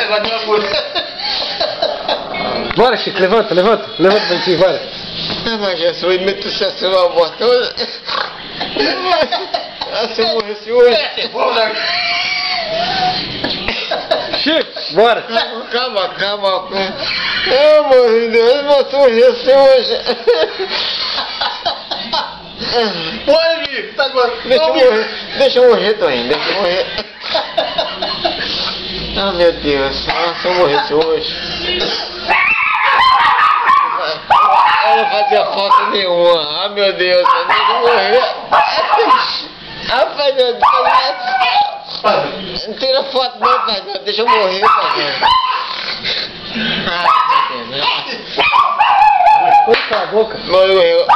negócio de lambuja. Bora, Chico, levanta pra ti, bora. Ah, mas Jesus, me trouxe uma morte hoje. Se eu morresse hoje. Chico, bora. Calma. Eu morri, Deus, mas eu morresse hoje. Bora, amigo. Tá agora. Deixa eu morrer, Toninho, deixa eu morrer. Ah, meu Deus, se eu morresse hoje. Eu não fazia falta nenhuma. Ah, meu Deus, eu não morrer. Ah, meu Deus. Não tira foto não, pai. Deixa eu morrer, pai. Ah, meu Deus. Vamos calar a boca. Morreu.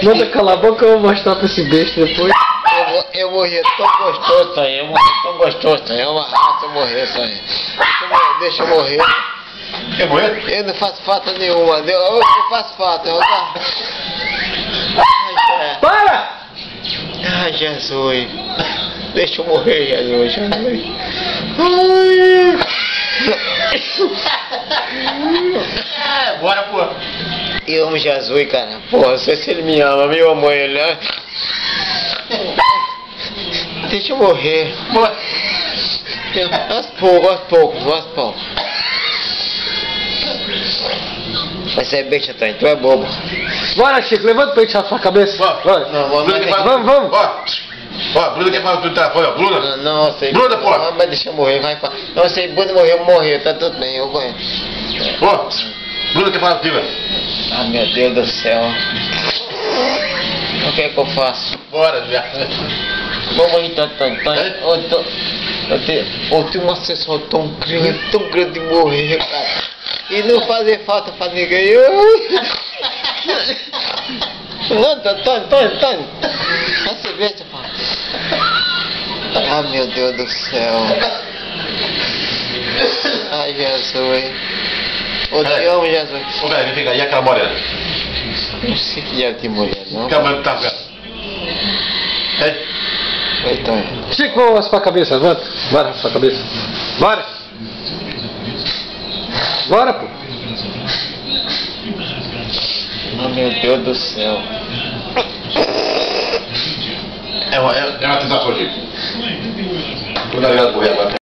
Manda calar a boca, eu vou mostrar pra esse besta depois. Eu morri tão gostoso, Toninho. Eu morri tão gostoso, Toninho. É uma raça eu morrer, Toninho. Deixa eu morrer. Quer morrer? Eu não faço falta nenhuma. Eu não faço falta. Para! Ai, Jesus. Deixa eu morrer, Jesus. Ai. Bora, pô. Eu amo Jesus, cara. Porra, não sei se ele me ama, meu amor, ele, né? Deixa eu morrer. Bora. Aos poucos. Vai ser besta, Toninho. Tu é bobo. Bora, Chico, levanta pra gente a sua cabeça. Bora. Vamos. Ó, Bruna quer falar tudo telefone, ó. Bruna. Não, sei. Bruna, porra. Mas deixa eu morrer, vai. Não sei, Bruna morreu, tá tudo bem, eu conheço. Ó, Bruna quer falar tudo. Ah, meu Deus do céu. O que é que eu faço? Bora, viado. Vamos então, eu tenho uma sensação tão grande de morrer, cara. E não fazer falta pra ninguém. Não, Tony. Vai ser besta, pai. Ah, meu Deus do céu. Ai, Jesus. Eu te amo, Jesus. Ô, velho, vem pegar. E aquela morena? Não sei que é de mulher, não. Aquela tá vendo? Hein? Oi, Tony. Chico, vamos raspar a cabeça, levanta. Bora raspar a cabeça. Bora, pô. Oh, meu Deus do céu. É uma tentativa. Cuidado, mulher, agora.